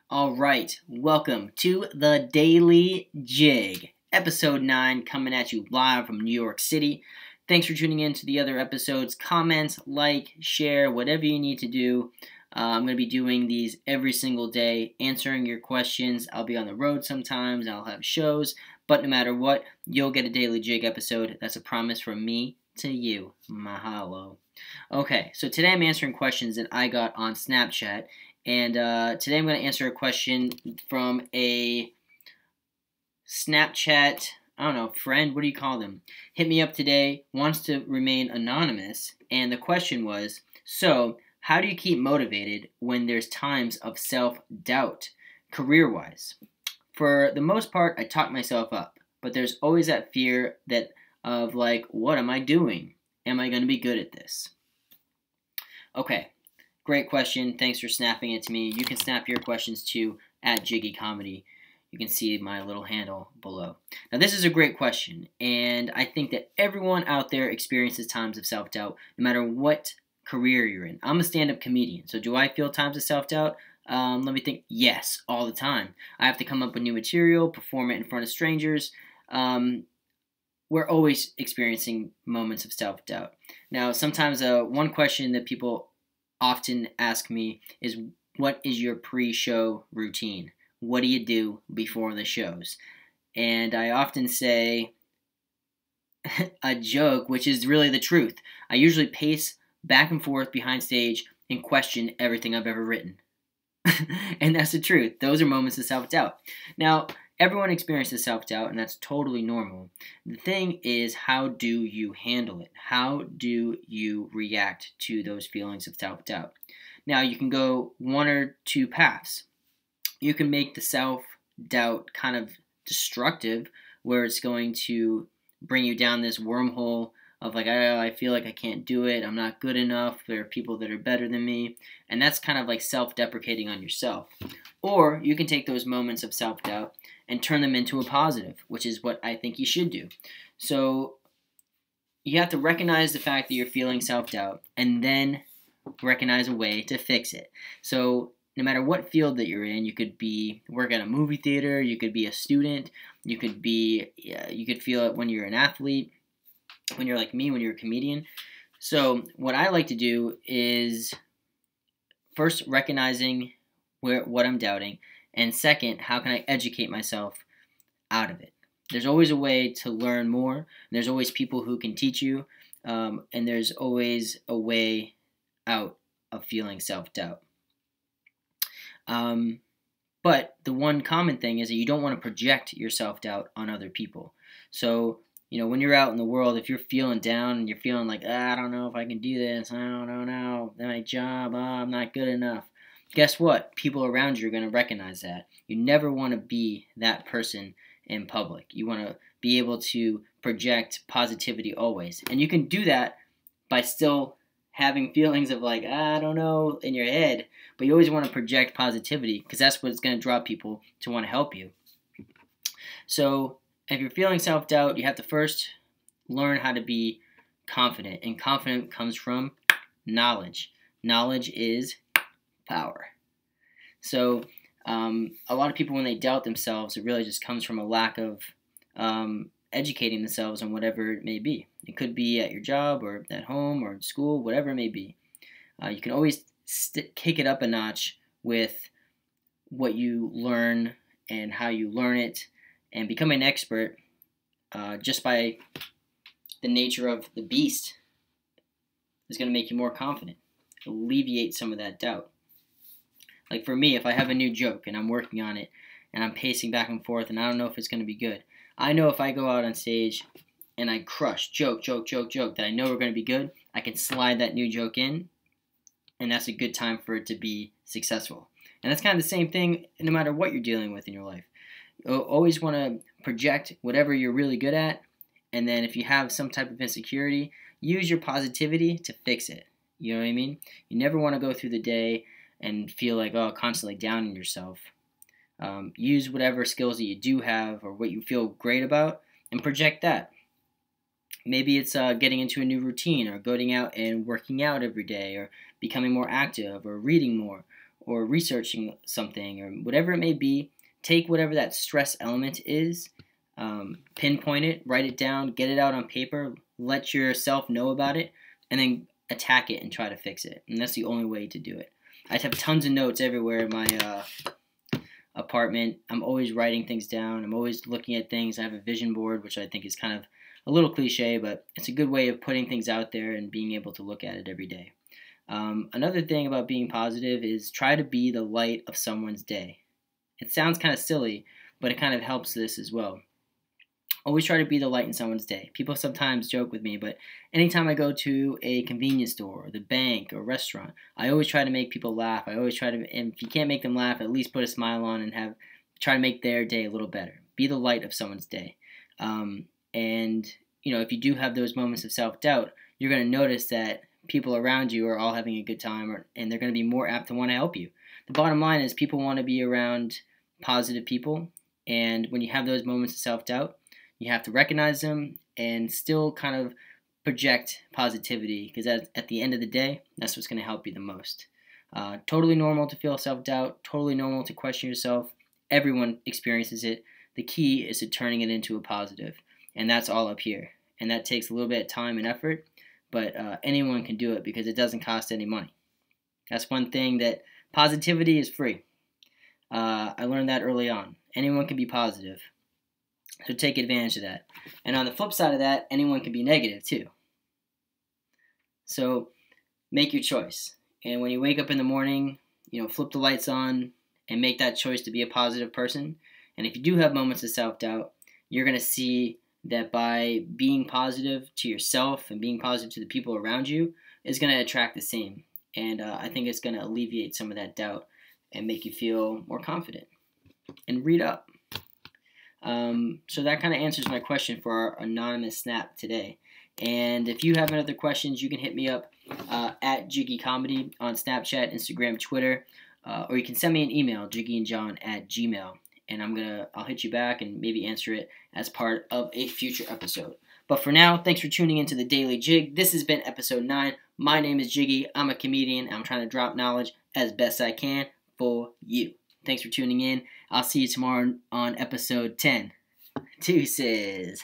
All right, welcome to the Daily Jig, episode 9, coming at you live from New York City. Thanks for tuning in to the other episodes. Comment, like, share, whatever you need to do. I'm going to be doing these every single day, answering your questions. I'll be on the road sometimes, I'll have shows, but no matter what, you'll get a Daily Jig episode. That's a promise from me to you. Mahalo. Okay, so today I'm answering questions that I got on Snapchat. And today I'm going to answer a question from a Snapchat, I don't know, friend, what do you call them? Hit me up today, wants to remain anonymous, and the question was, so how do you keep motivated when there's times of self-doubt, career-wise? For the most part, I talk myself up, but there's always that fear of like, what am I doing? Am I going to be good at this? Okay. Great question. Thanks for snapping it to me. You can snap your questions to @JiggyComedy. You can see my little handle below. Now, this is a great question, and I think that everyone out there experiences times of self-doubt, no matter what career you're in. I'm a stand-up comedian, so do I feel times of self-doubt? Let me think. Yes, all the time. I have to come up with new material, perform it in front of strangers. We're always experiencing moments of self-doubt. Now, sometimes one question that people often ask me is, what is your pre-show routine? What do you do before the shows? And I often say a joke, which is really the truth. I usually pace back and forth behind stage and question everything I've ever written. And that's the truth. Those are moments of self-doubt. Now, everyone experiences self-doubt, and that's totally normal. The thing is, how do you handle it? How do you react to those feelings of self-doubt? Now, you can go one or two paths. You can make the self-doubt kind of destructive, where it's going to bring you down this wormhole of like, I feel like I can't do it, I'm not good enough, there are people that are better than me, and that's kind of like self-deprecating on yourself. Or you can take those moments of self-doubt and turn them into a positive, which is what I think you should do. So you have to recognize the fact that you're feeling self-doubt and then recognize a way to fix it. So no matter what field that you're in, you could be work at a movie theater, you could be a student, you could feel it when you're an athlete, when you're like me, when you're a comedian. So what I like to do is first recognizing what I'm doubting, and second, how can I educate myself out of it? There's always a way to learn more, and there's always people who can teach you, and there's always a way out of feeling self-doubt. But the one common thing is that you don't want to project your self-doubt on other people. So when you're out in the world, if you're feeling down and you're feeling like, I don't know if I can do this, I don't know, my job, I'm not good enough. Guess what? People around you are going to recognize that. You never want to be that person in public. You want to be able to project positivity always. And you can do that by still having feelings of like, I don't know, in your head. But you always want to project positivity because that's what's going to draw people to want to help you. So if you're feeling self-doubt, you have to first learn how to be confident. And confident comes from knowledge. Knowledge is power. So a lot of people, when they doubt themselves, it really just comes from a lack of educating themselves on whatever it may be. It could be at your job or at home or at school, whatever it may be. You can always kick it up a notch with what you learn and how you learn it, and become an expert just by the nature of the beast is going to make you more confident, alleviate some of that doubt. Like for me, if I have a new joke and I'm working on it and I'm pacing back and forth and I don't know if it's going to be good, I know if I go out on stage and I crush joke that I know are going to be good, I can slide that new joke in, and that's a good time for it to be successful. And that's kind of the same thing no matter what you're dealing with in your life. You always want to project whatever you're really good at, and then if you have some type of insecurity, use your positivity to fix it. You know what I mean? You never want to go through the day and feel like, constantly down on yourself. Use whatever skills that you do have or what you feel great about and project that. Maybe it's getting into a new routine, or going out and working out every day, or becoming more active, or reading more, or researching something or whatever it may be. Take whatever that stress element is, pinpoint it, write it down, get it out on paper, let yourself know about it, and then attack it and try to fix it. And that's the only way to do it. I have tons of notes everywhere in my apartment. I'm always writing things down. I'm always looking at things. I have a vision board, which I think is kind of a little cliche, but it's a good way of putting things out there and being able to look at it every day. Another thing about being positive is try to be the light of someone's day. It sounds kind of silly, but it kind of helps this as well. Always try to be the light in someone's day. People sometimes joke with me, but anytime I go to a convenience store or the bank or restaurant, I always try to make people laugh. I always try to, and if you can't make them laugh, at least put a smile on and try to make their day a little better. Be the light of someone's day. And if you do have those moments of self-doubt, you're going to notice that people around you are all having a good time, and they're going to be more apt to want to help you. The bottom line is people want to be around positive people, and when you have those moments of self-doubt, you have to recognize them and still kind of project positivity, because at the end of the day, that's what's going to help you the most. Totally normal to feel self-doubt, totally normal to question yourself. Everyone experiences it. The key is to turning it into a positive, and that's all up here. And that takes a little bit of time and effort, but anyone can do it because it doesn't cost any money. That's one thing, that positivity is free. I learned that early on. Anyone can be positive. So take advantage of that. And on the flip side of that, anyone can be negative too. So make your choice. And when you wake up in the morning, flip the lights on and make that choice to be a positive person. And if you do have moments of self-doubt, you're going to see that by being positive to yourself and being positive to the people around you is going to attract the same. And I think it's going to alleviate some of that doubt and make you feel more confident. And read up. So that kind of answers my question for our anonymous snap today. And if you have any other questions, you can hit me up at Jiggy Comedy on Snapchat, Instagram, Twitter, or you can send me an email, jiggyandjohn@gmail.com, and I'll hit you back and maybe answer it as part of a future episode. But for now, thanks for tuning into the Daily Jig. This has been episode 9. My name is Jiggy. I'm a comedian. I'm trying to drop knowledge as best I can for you. Thanks for tuning in. I'll see you tomorrow on episode 10. Deuces.